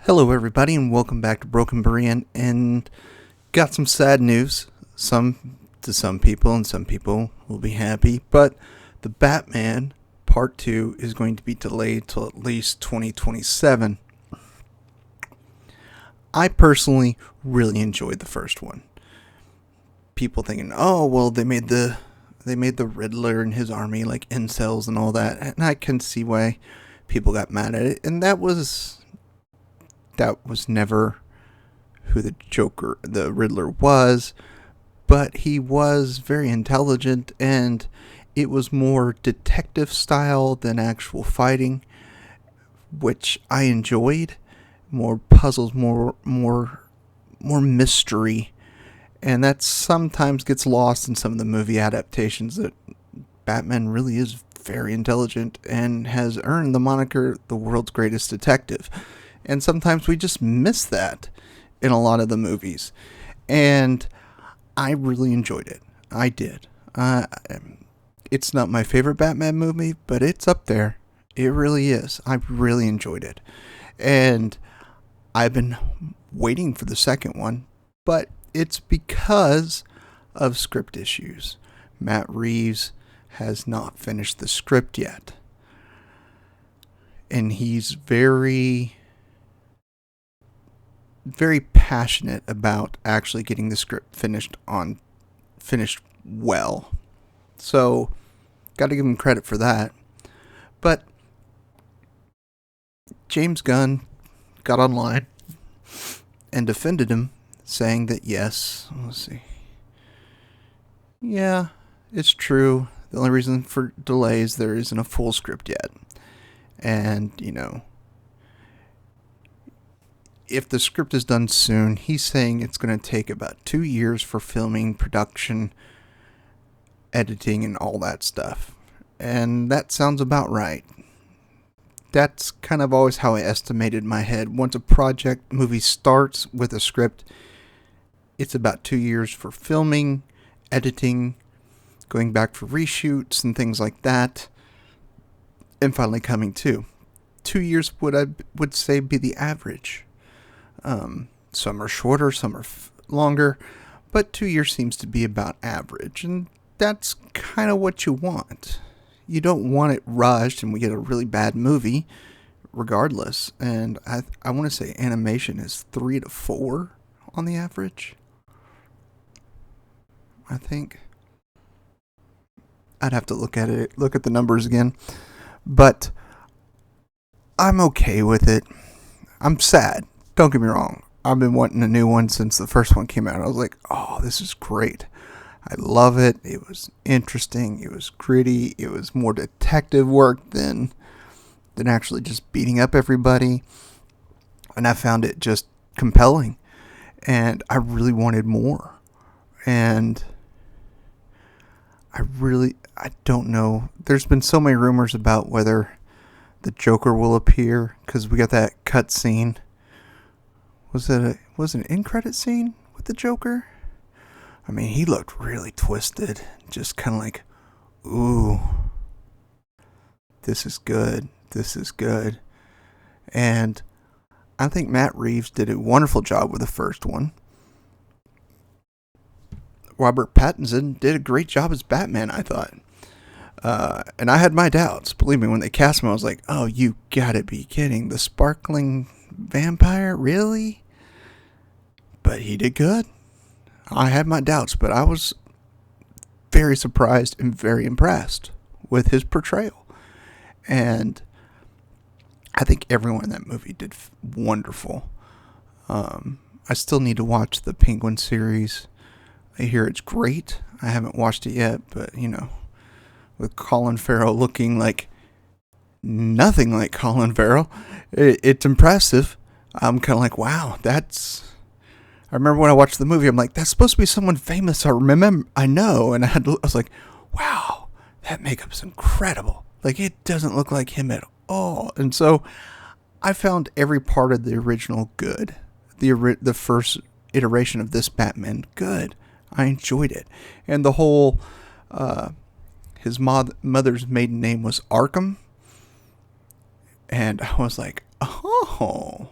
Hello, everybody, and welcome back to Broken Berean. And got some sad news. Some people, and some people will be happy. But the Batman Part 2 is going to be delayed till at least 2027. I personally really enjoyed the first one. People thinking, oh well, they made the Riddler and his army like incels and all that, and I can see why people got mad at it. And that was never who the Riddler was, but he was very intelligent, and it was more detective style than actual fighting, which I enjoyed. More puzzles, more mystery, and that sometimes gets lost in some of the movie adaptations. That Batman really is very intelligent and has earned the moniker the world's greatest detective. And sometimes we just miss that in a lot of the movies. And I really enjoyed it. I did. It's not my favorite Batman movie, but it's up there. It really is. I really enjoyed it. And I've been waiting for the second one, but it's because of script issues. Matt Reeves has not finished the script yet. And he's very passionate about actually getting the script finished well. So, got to give him credit for that. But James Gunn got online and defended him, saying that yes, let's see. Yeah, it's true. The only reason for delays, there isn't a full script yet. And, if the script is done soon, he's saying it's going to take about 2 years for filming, production, editing, and all that stuff. And that sounds about right. That's kind of always how I estimated in my head. Once a movie starts with a script, it's about 2 years for filming, editing, going back for reshoots and things like that, and finally coming to. 2 years would say be the average. Some are shorter, some are longer, but 2 years seems to be about average, and that's kind of what you want. You don't want it rushed and we get a really bad movie, regardless. And I want to say animation is 3 to 4 on the average. I think I'd have to look at the numbers again, but I'm okay with it. I'm sad. Don't get me wrong. I've been wanting a new one since the first one came out. I was like, oh, this is great. I love it. It was interesting. It was gritty. It was more detective work than actually just beating up everybody. And I found it just compelling. And I really wanted more. And I don't know. There's been so many rumors about whether the Joker will appear, because we got that cut scene. Was it an end credit scene with the Joker? I mean, he looked really twisted. Just kind of like, ooh, this is good. This is good. And I think Matt Reeves did a wonderful job with the first one. Robert Pattinson did a great job as Batman, I thought. And I had my doubts. Believe me, when they cast him, I was like, oh, you gotta be kidding. The sparkling vampire? Really? But he did good. I had my doubts, but I was very surprised and very impressed with his portrayal. And I think everyone in that movie did wonderful. I still need to watch the Penguin series. I hear it's great. I haven't watched it yet, but, with Colin Farrell looking like nothing like Colin Farrell, it's impressive. I'm kind of like, wow, I remember when I watched the movie, I'm like, that's supposed to be someone famous I know. And I was like, wow, that makeup's incredible. Like, it doesn't look like him at all. And so I found every part of the original good. The first iteration of this Batman good. I enjoyed it. And the whole, his mother's maiden name was Arkham. And I was like, oh,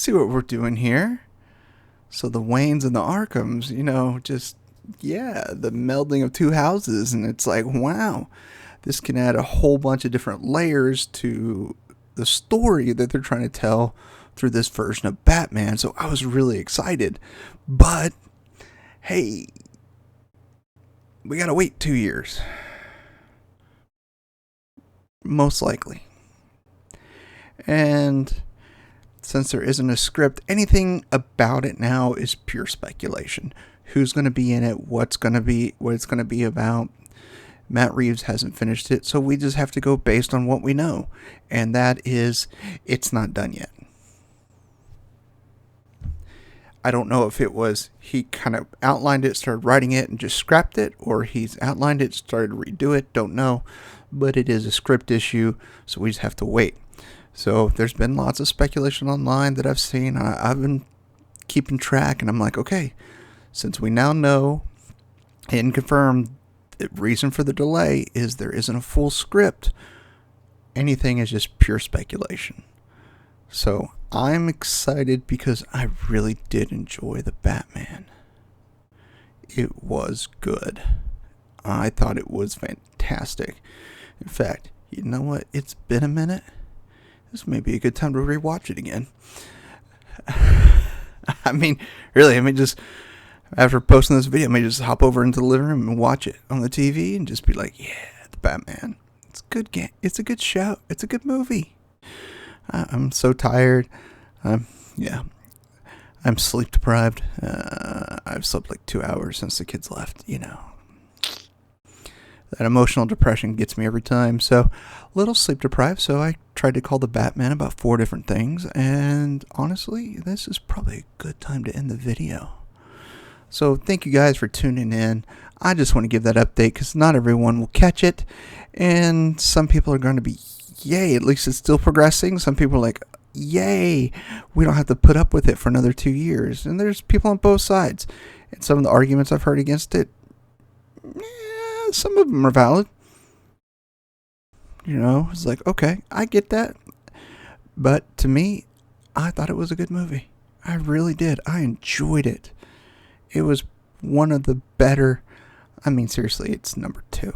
see what we're doing here. So the Waynes and the Arkhams, just, yeah, the melding of two houses. And it's like, wow, this can add a whole bunch of different layers to the story that they're trying to tell through this version of Batman. So I was really excited. But, hey, we gotta wait 2 years. Most likely. And since there isn't a script, anything about it now is pure speculation. Who's going to be in it? What it's going to be about? Matt Reeves hasn't finished it, so we just have to go based on what we know. And that is, it's not done yet. I don't know if it was he kind of outlined it, started writing it, and just scrapped it, or he's outlined it, started to redo it. Don't know. But it is a script issue, so we just have to wait. So there's been lots of speculation online that I've seen. I've been keeping track, and I'm like, okay, since we now know and confirmed the reason for the delay is there isn't a full script, anything is just pure speculation. So I'm excited because I really did enjoy the Batman. It was good. I thought it was fantastic. In fact, you know what? It's been a minute. This may be a good time to rewatch it again. I mean, really, just after posting this video, I may just hop over into the living room and watch it on the TV and just be like, yeah, the Batman. It's a good game. It's a good show. It's a good movie. I'm so tired. Yeah. I'm sleep deprived. I've slept like 2 hours since the kids left, That emotional depression gets me every time. So, a little sleep deprived. So, I tried to call the Batman about 4 different things. And honestly, this is probably a good time to end the video. So, thank you guys for tuning in. I just want to give that update because not everyone will catch it. And some people are going to be, yay, at least it's still progressing. Some people are like, yay, we don't have to put up with it for another 2 years. And there's people on both sides. And some of the arguments I've heard against it, some of them are valid. It's like, okay, I get that. But to me, I thought it was a good movie. I really did. I enjoyed it. It was one of the better. Seriously, it's number 2.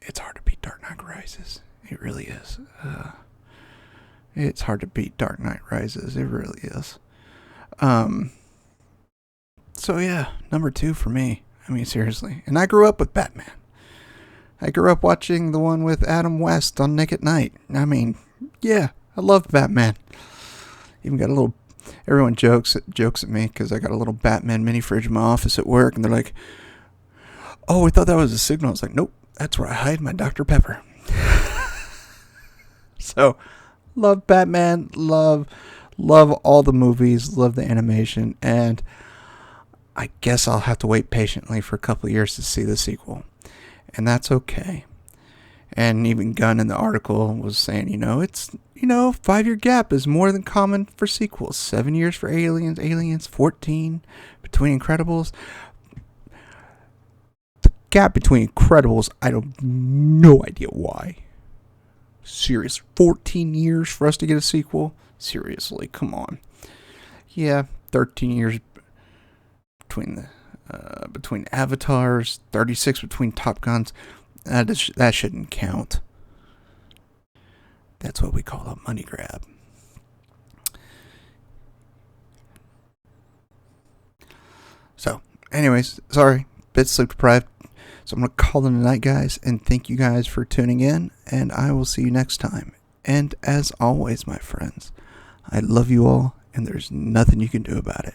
It's hard to beat Dark Knight Rises. It really is. It's hard to beat Dark Knight Rises. It really is. So yeah, number 2 for me. Seriously. And I grew up with Batman. I grew up watching the one with Adam West on Nick at Night. Yeah, I love Batman. Even got a little. Everyone jokes at me because I got a little Batman mini fridge in my office at work, and they're like, "Oh, we thought that was a signal." I was like, "Nope, that's where I hide my Dr. Pepper." So, love Batman. Love all the movies. Love the animation, and I guess I'll have to wait patiently for a couple of years to see the sequel. And that's okay. And even Gunn in the article was saying, it's, 5-year gap is more than common for sequels. 7 years for Aliens, 14 between Incredibles. The gap between Incredibles, I don't, no idea why. Serious, 14 years for us to get a sequel? Seriously, come on. Yeah, 13 years between Avatars, 36 between Top Guns. That shouldn't count. That's what we call a money grab. So, anyways, sorry, bit sleep deprived. So I'm going to call it a night, guys, and thank you guys for tuning in, and I will see you next time. And as always, my friends, I love you all, and there's nothing you can do about it.